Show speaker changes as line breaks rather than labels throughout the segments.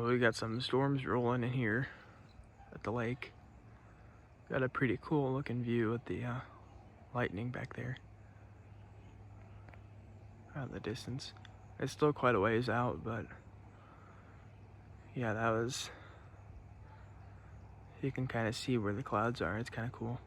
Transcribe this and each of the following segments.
So we got some storms rolling in here at the lake. Got a pretty cool looking view with the lightning back there out in the distance. It's still quite a ways out, but yeah, that was, you can kind of see where the clouds are. It's kind of cool.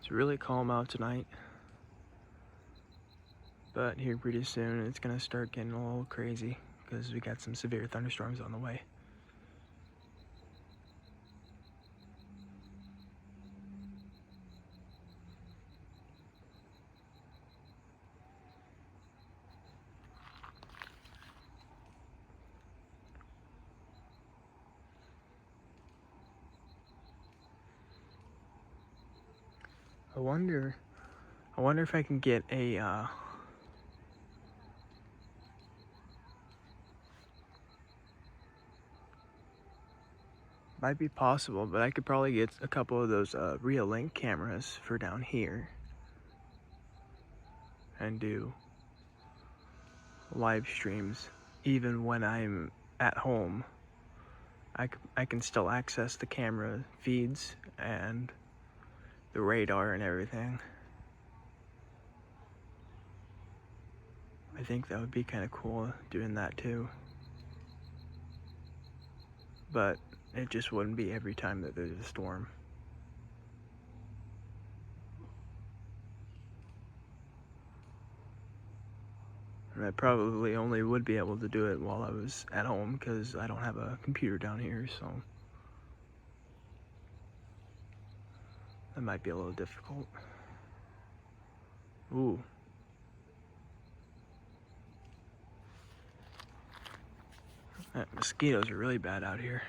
It's really calm out tonight, but here pretty soon it's gonna start getting a little crazy because we got some severe thunderstorms on the way. I wonder if I can get a might be possible, but I could probably get a couple of those Real Link cameras for down here and do live streams even when I'm at home. I can still access the camera feeds and the radar and everything. I think that would be kind of cool doing that too. But it just wouldn't be every time that there's a storm. And I probably only would be able to do it while I was at home because I don't have a computer down here, so that might be a little difficult. Ooh. Mosquitoes are really bad out here.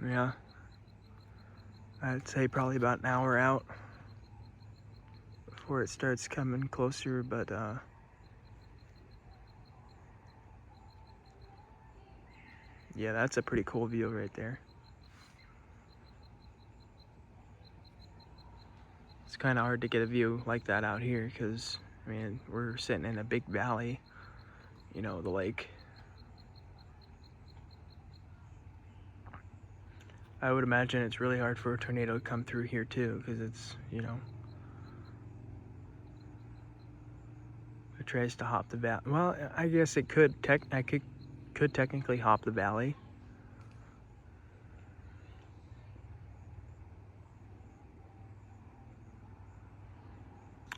Yeah. I'd say probably about an hour out before it starts coming closer, but yeah, that's a pretty cool view right there. It's kind of hard to get a view like that out here because, I mean, we're sitting in a big valley, you know, the lake. I would imagine it's really hard for a tornado to come through here too because it's, you know, it tries to hop the valley. Well, I guess it could technically hop the valley.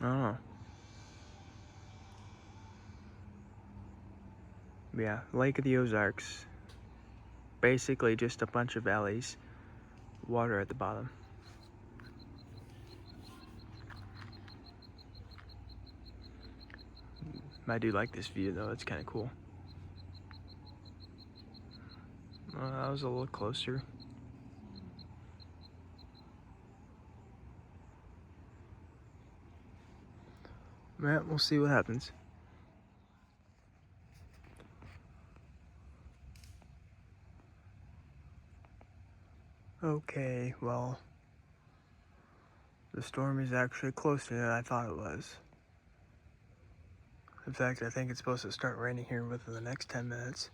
Oh. Yeah, Lake of the Ozarks. Basically just a bunch of valleys, water at the bottom. I do like this view though, it's kind of cool. That was a little closer. Yeah, we'll see what happens. Okay, well, the storm is actually closer than I thought it was. In fact, I think it's supposed to start raining here within the next 10 minutes.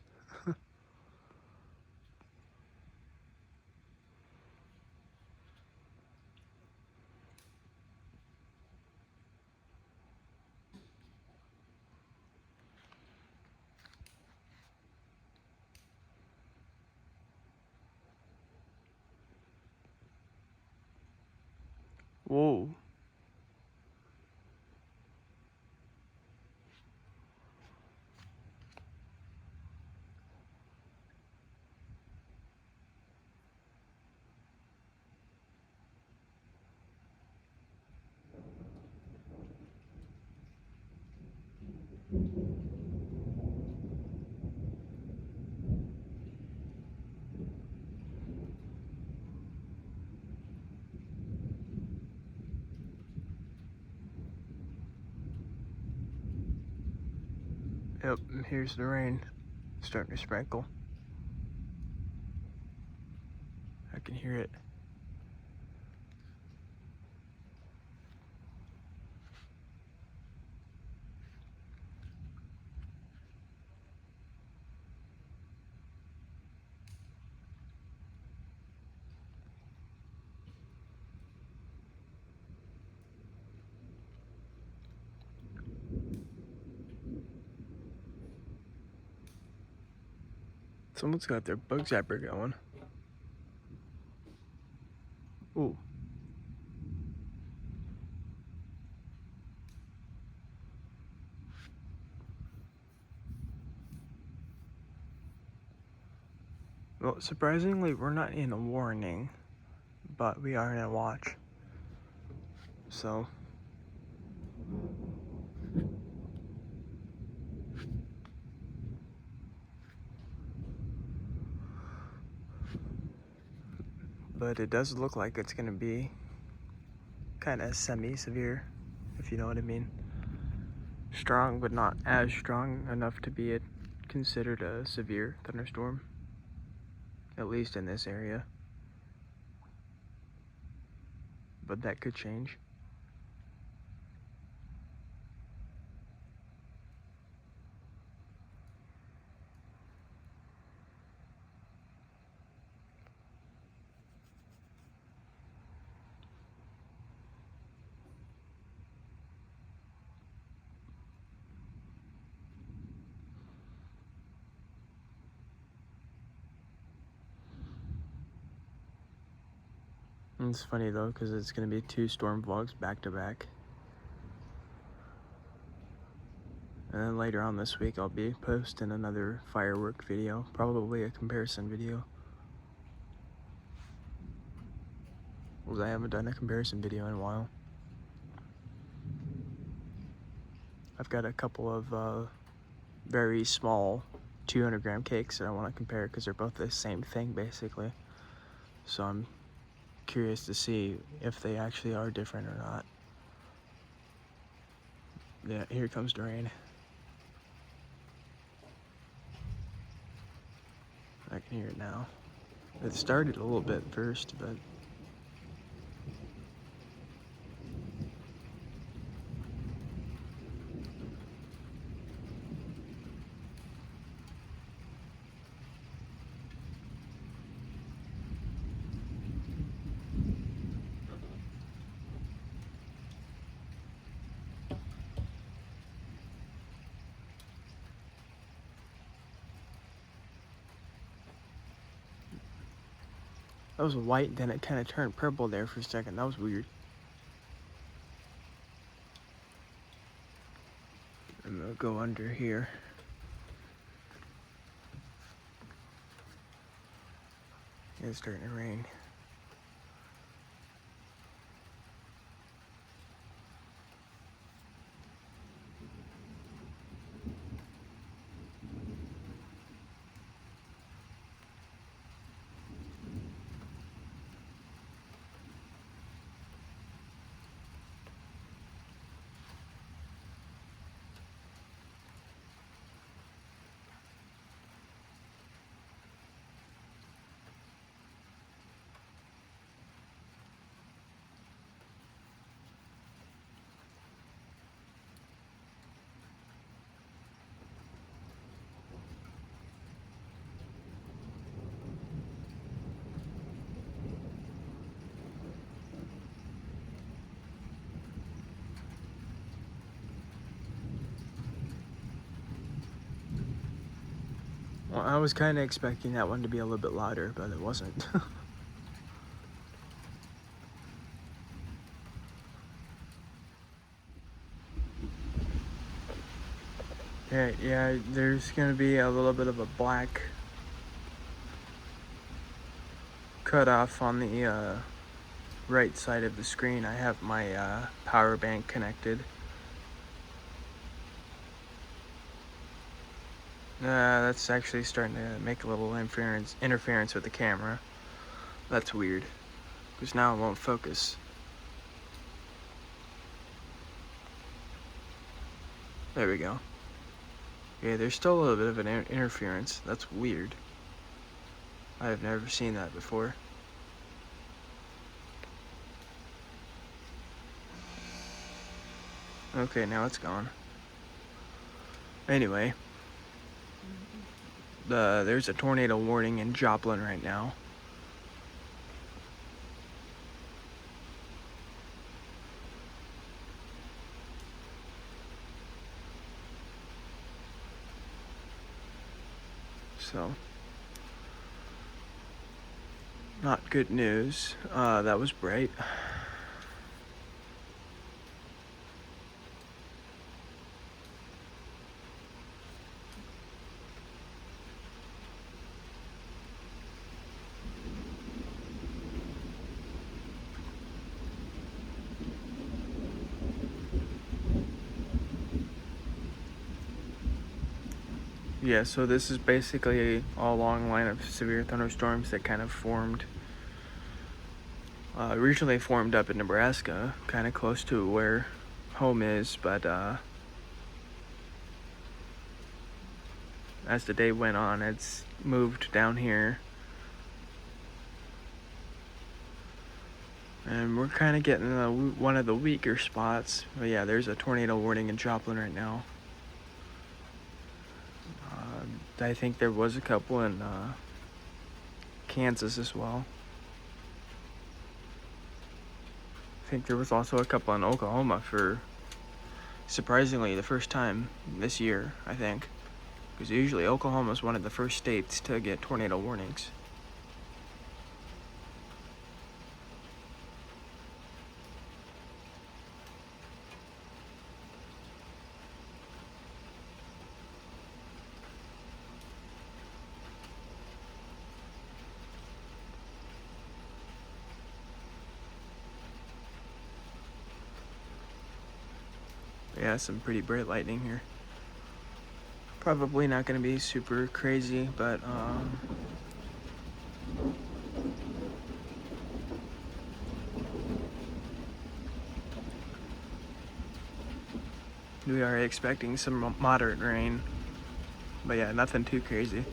Whoa. Yep, here's the rain starting to sprinkle. I can hear it. Someone's got their bug zapper going. Ooh. Well, surprisingly, we're not in a warning, but we are in a watch. So, but it does look like it's gonna be kind of semi-severe, if you know what I mean. Strong, but not as strong enough to be considered a severe thunderstorm, at least in this area. But that could change. And it's funny though, because it's going to be 2 storm vlogs back to back. And then later on this week, I'll be posting another firework video, probably a comparison video. Because I haven't done a comparison video in a while. I've got a couple of very small 200 gram cakes that I want to compare because they're both the same thing basically. So I'm curious to see if they actually are different or not. Yeah, here comes the rain. I can hear it now. It started a little bit first, but that was white, then it kind of turned purple there for a second. That was weird. I'm gonna go under here. It's starting to rain. Well, I was kind of expecting that one to be a little bit louder, but it wasn't. Yeah, there's gonna be a little bit of a black cutoff on the right side of the screen. I have my power bank connected. That's actually starting to make a little interference with the camera. That's weird, because now it won't focus. There we go. Yeah, there's still a little bit of an interference. That's weird. I have never seen that before. Okay, now it's gone. Anyway, there's a tornado warning in Joplin right now. So, not good news. That was bright. Yeah, so this is basically a long line of severe thunderstorms that kind of formed, originally formed up in Nebraska, kind of close to where home is, but as the day went on, it's moved down here. And we're kind of getting one of the weaker spots. But yeah, there's a tornado warning in Joplin right now. I think there was a couple in Kansas as well. I think there was also a couple in Oklahoma for, surprisingly, the first time this year, I think. Because usually Oklahoma is one of the first states to get tornado warnings. Yeah, some pretty bright lightning here. Probably not going to be super crazy, but we are expecting some moderate rain. But yeah, nothing too crazy.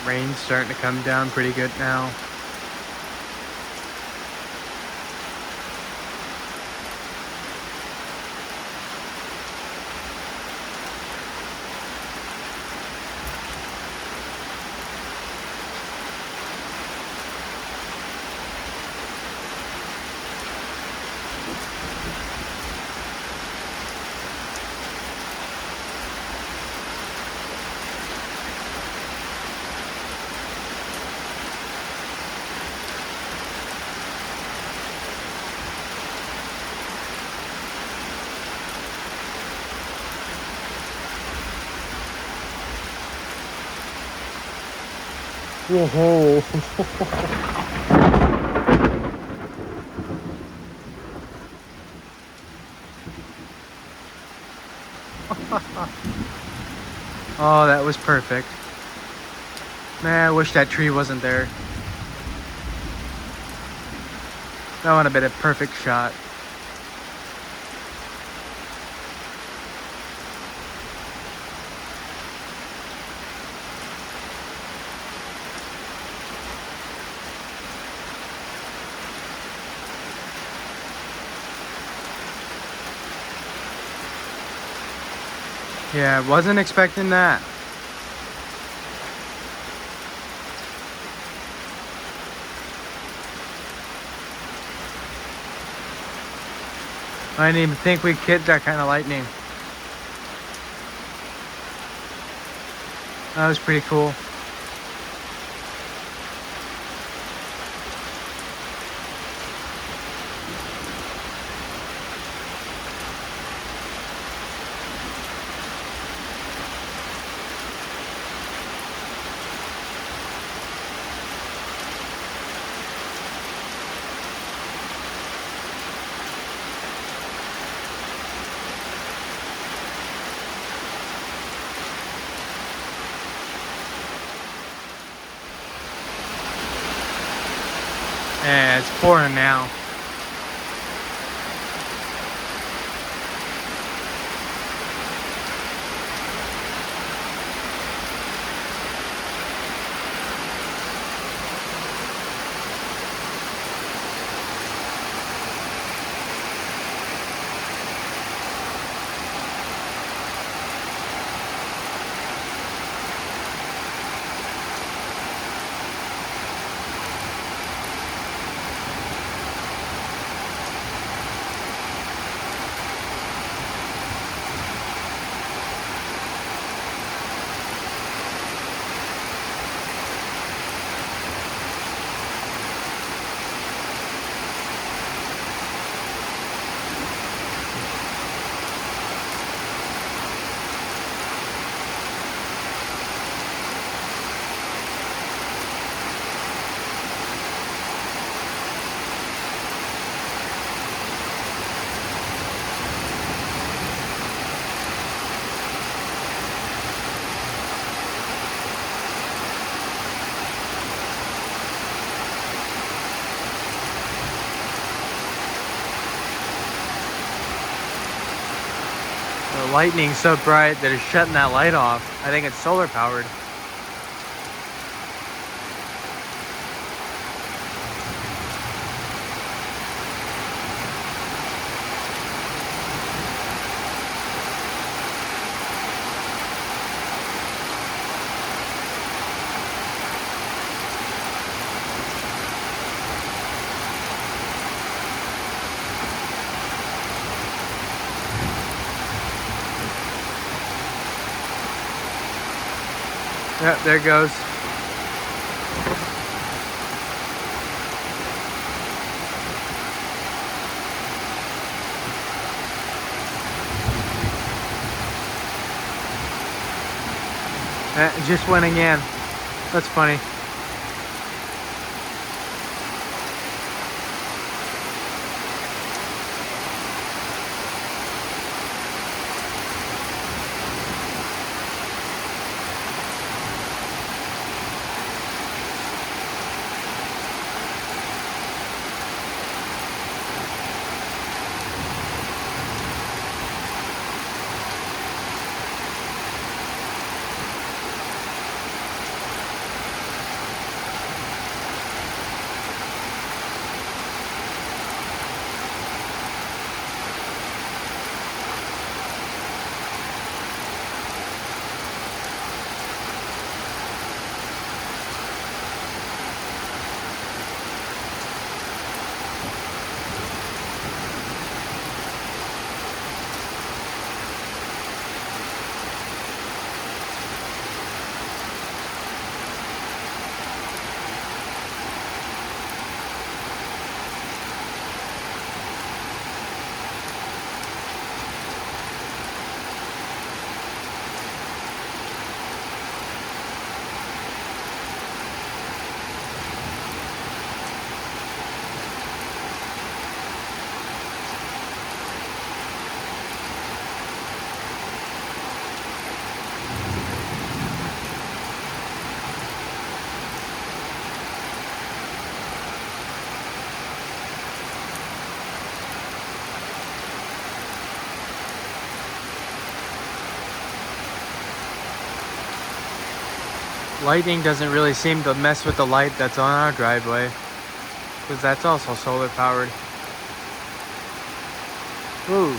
Rain's starting to come down pretty good now. Whoa. Oh, that was perfect. Man, I wish that tree wasn't there. That would have been a perfect shot. Yeah, wasn't expecting that. I didn't even think we'd get that kind of lightning. That was pretty cool. Yeah, it's pouring now. The lightning's so bright that it's shutting that light off. I think it's solar powered. Yep, there it goes. It just went again. That's funny. Lightning doesn't really seem to mess with the light that's on our driveway, because that's also solar powered. Ooh.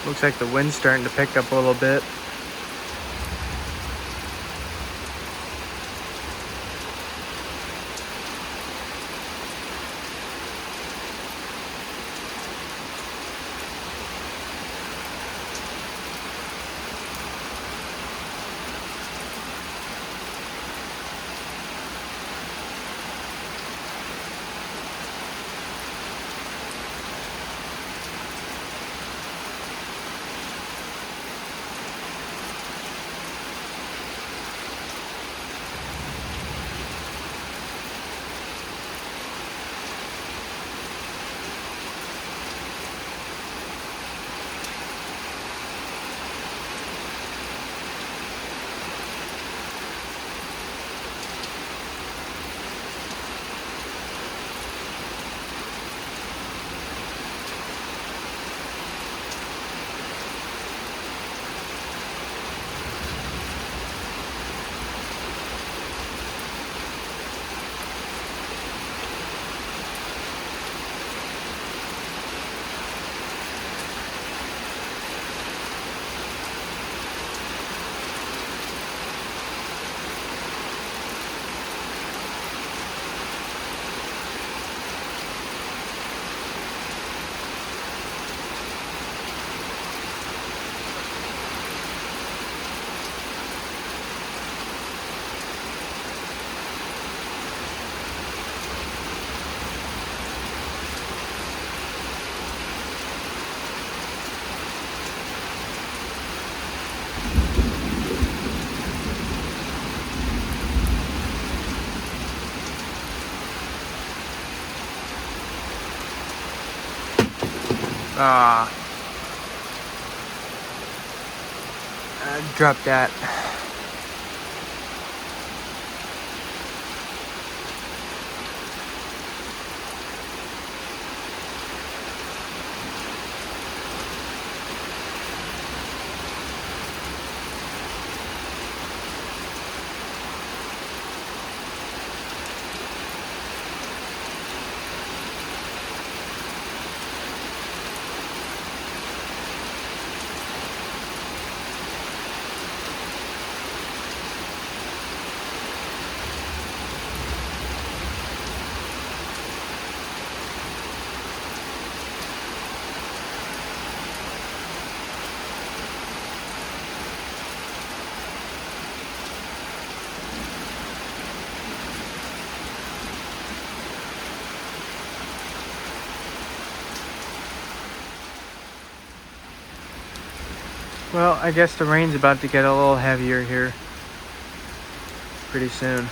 Looks like the wind's starting to pick up a little bit. I dropped that. Well, I guess the rain's about to get a little heavier here pretty soon.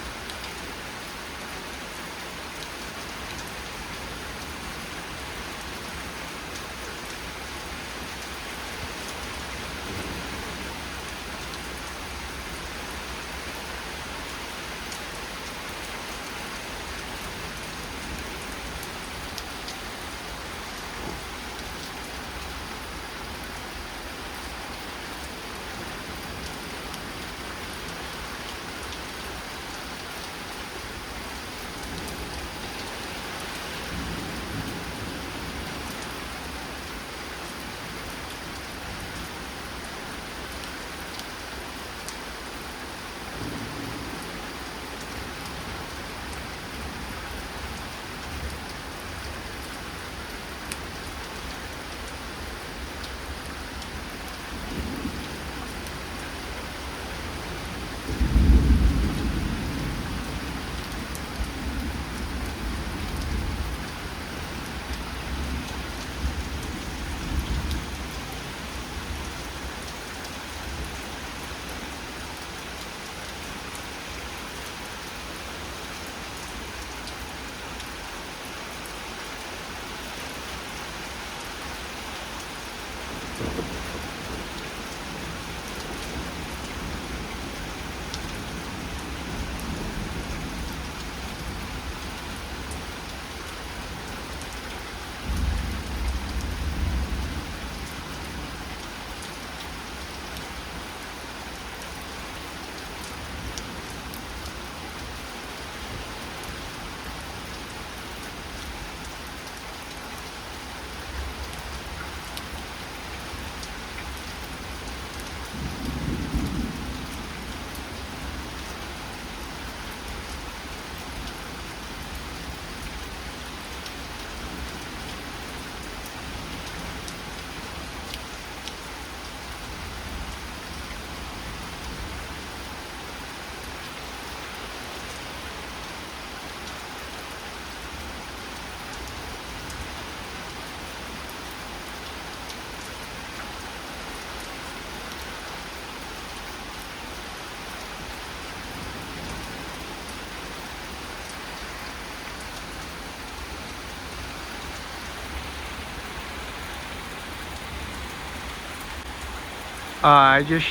I just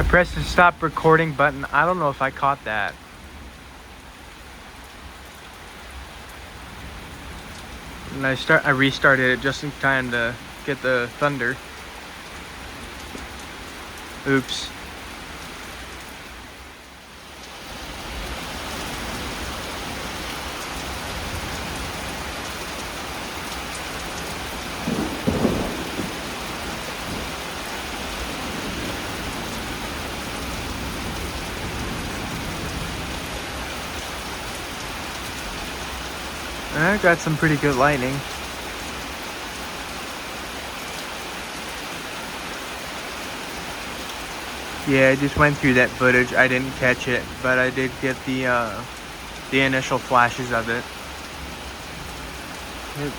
pressed the stop recording button. I don't know if I caught that. And I restarted it just in time to get the thunder. Oops. I got some pretty good lightning. Yeah, I just went through that footage. I didn't catch it, but I did get the initial flashes of it. It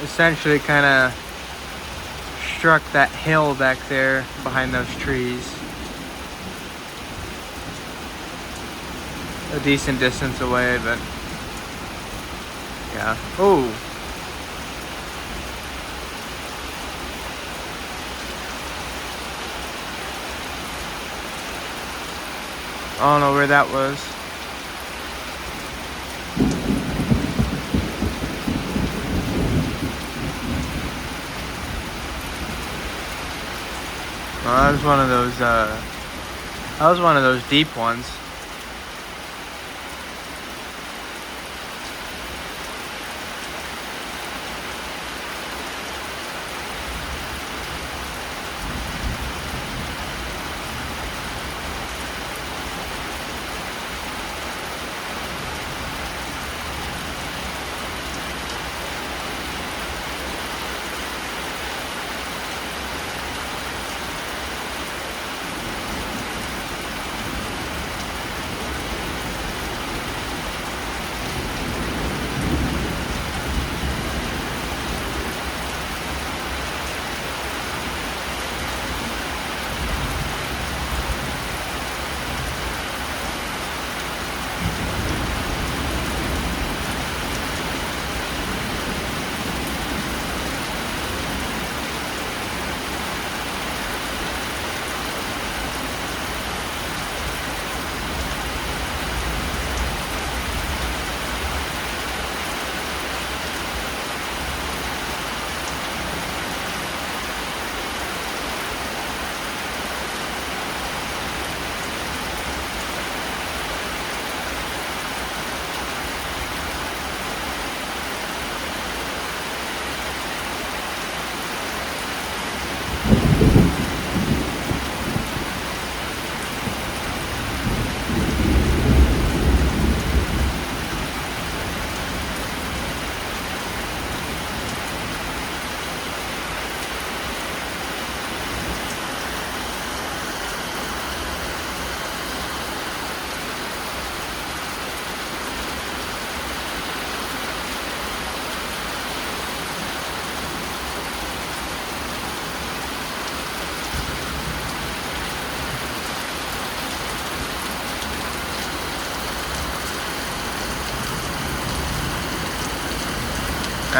essentially kind of struck that hill back there behind those trees. A decent distance away, but yeah. Oh. I don't know where that was. Well, that was one of those deep ones.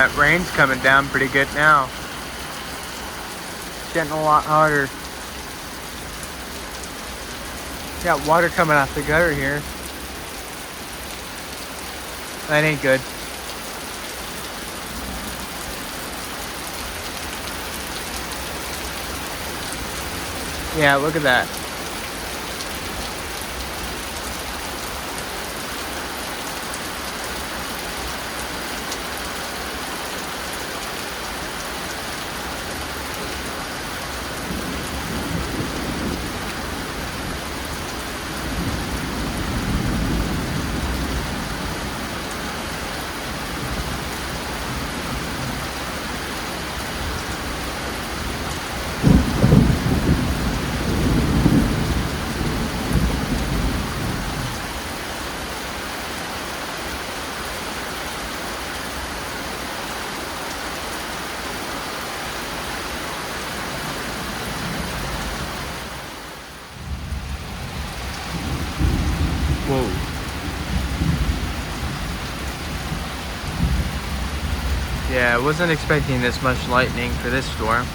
that rain's coming down pretty good now. It's getting a lot harder. Got water coming off the gutter here. That ain't good. Yeah, look at that. Whoa. Yeah, I wasn't expecting this much lightning for this storm.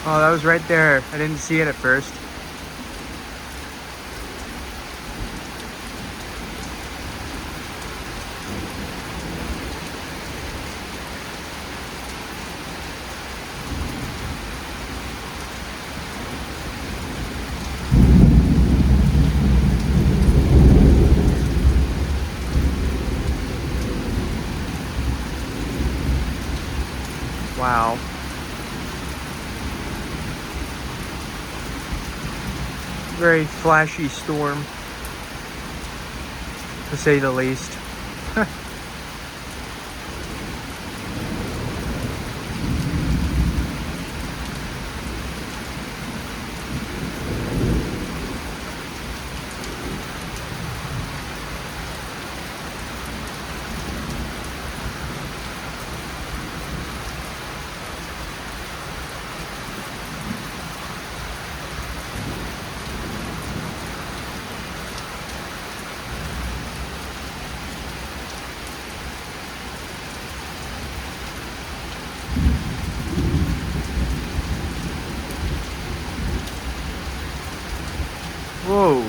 Oh, that was right there. I didn't see it at first. Wow. Very flashy storm, to say the least. Whoa.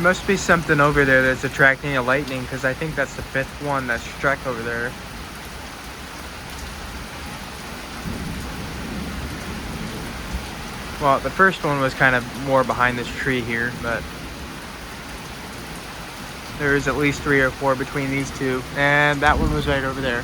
must be something over there that's attracting a lightning, because I think that's the 5th one that's struck over there. Well, the first one was kind of more behind this tree here, but there's at least 3 or 4 between these two, and that one was right over there.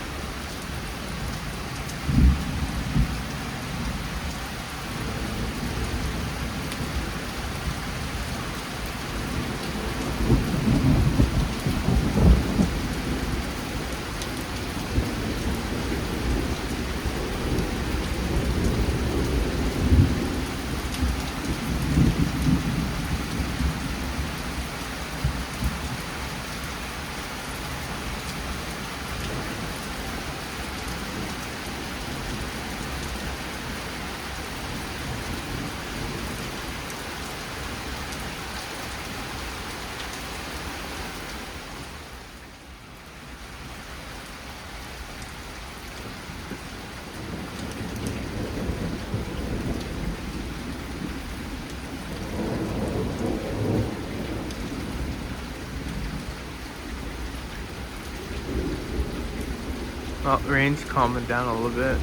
Well, the rain's calming down a little bit.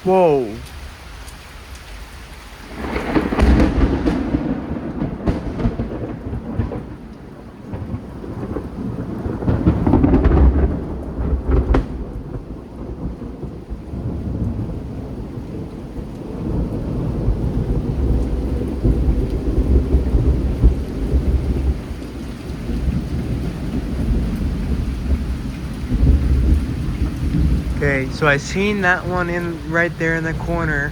Whoa. Okay, so I seen that one in right there in the corner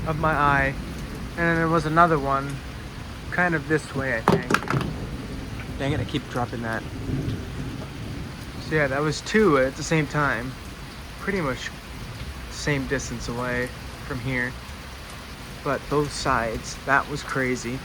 of my eye, and then there was another one kind of this way, I think. Dang it, I keep dropping that. So yeah, that was 2 at the same time, pretty much the same distance away from here, but both sides. That was crazy.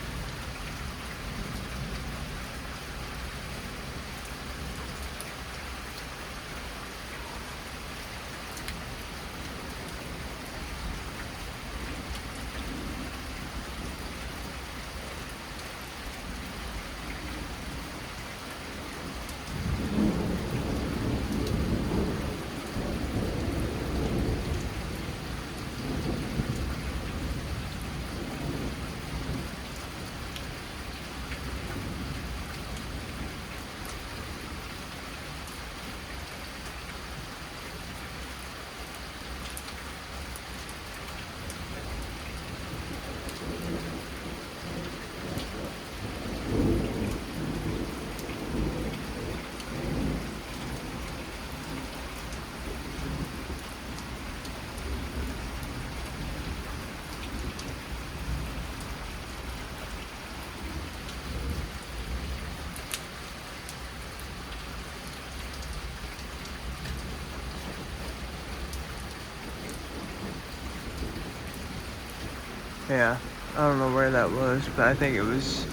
Yeah, I don't know where that was, but I think it was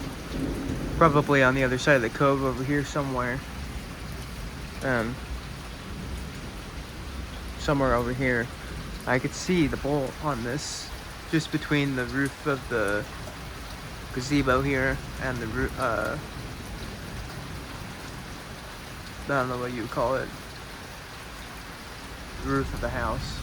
probably on the other side of the cove over here somewhere. Somewhere over here. I could see the bolt on this just between the roof of the gazebo here and the I don't know what you would call it, roof of the house.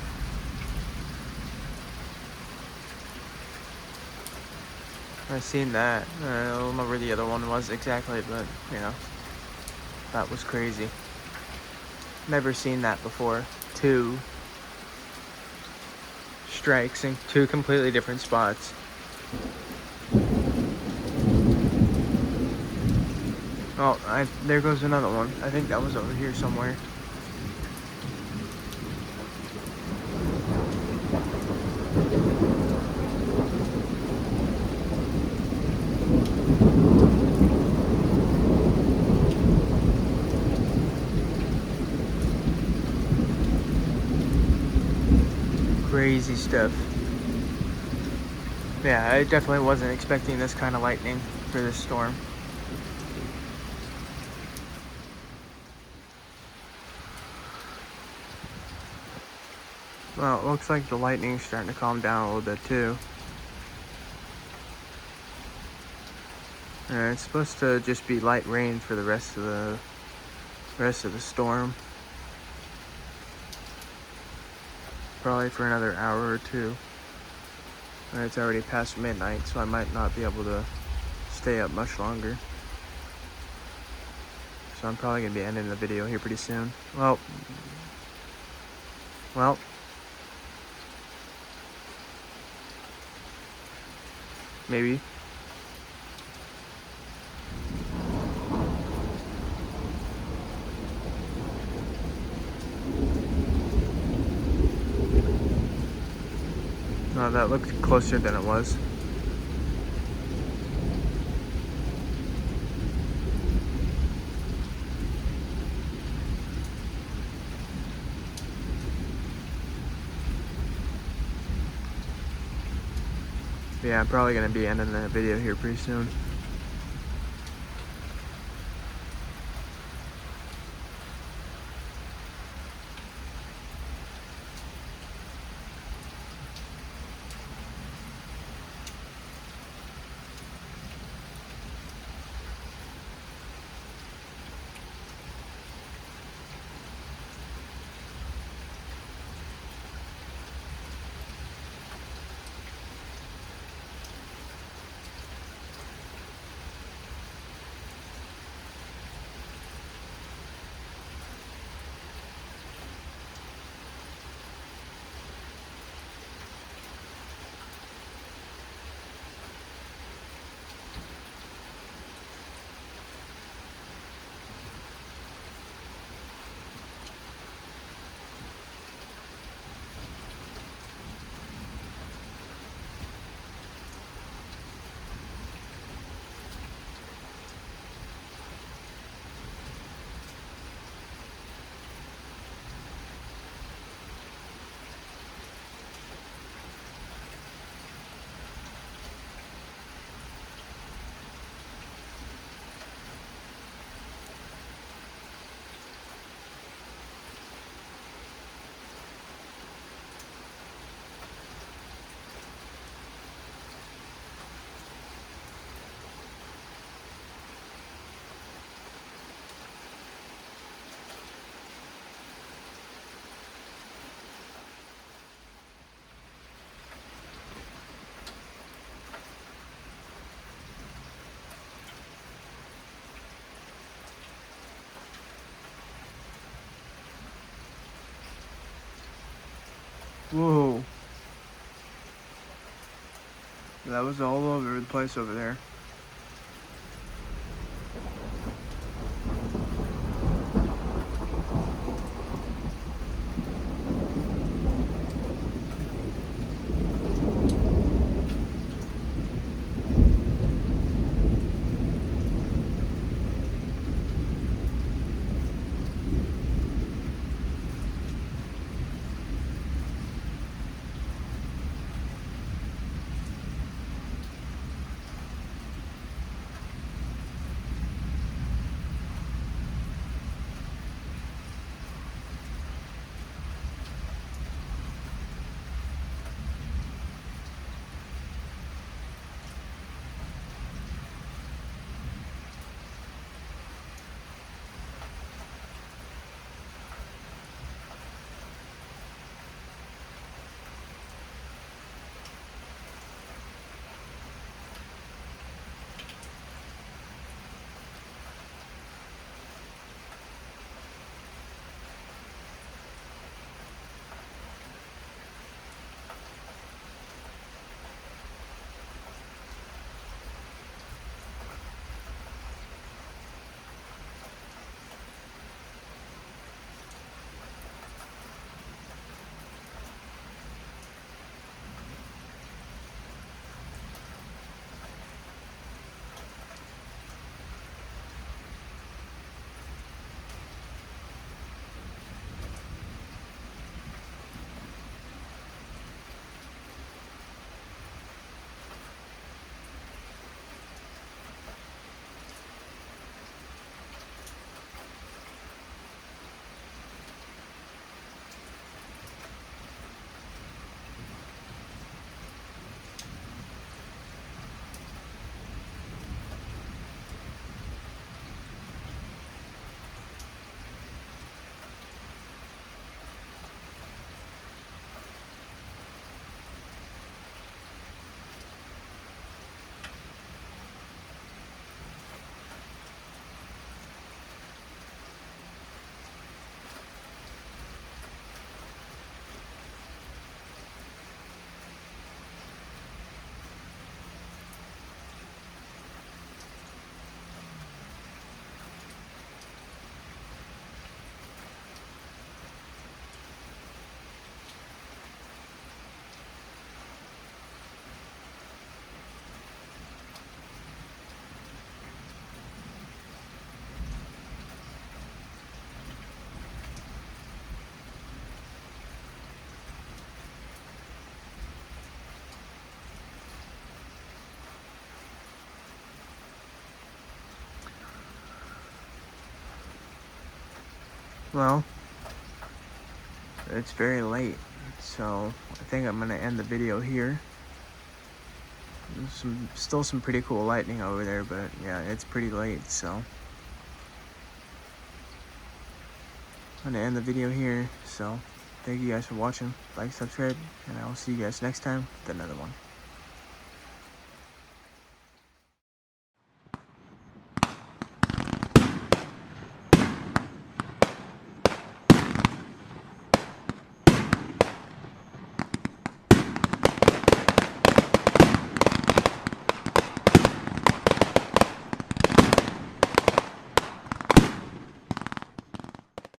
I've seen that. I don't know where the other one was exactly, but you know, that was crazy. Never seen that before. 2 strikes in 2 completely different spots. Oh, there goes another one. I think that was over here somewhere. Crazy stuff. Yeah, I definitely wasn't expecting this kind of lightning for this storm. Well, it looks like the lightning's starting to calm down a little bit too. It's supposed to just be light rain for the rest of the storm. Probably for another hour or 2. And it's already past midnight, so I might not be able to stay up much longer. So I'm probably gonna be ending the video here pretty soon. Well, maybe. No, that looked closer than it was. Yeah, I'm probably gonna be ending the video here pretty soon. Whoa. That was all over the place over there. well, it's very late, so I think I'm gonna end the video here. There's still some pretty cool lightning over there, but yeah, it's pretty late, so I'm gonna end the video here. So thank you guys for watching. Like, subscribe, and I will see you guys next time with another one.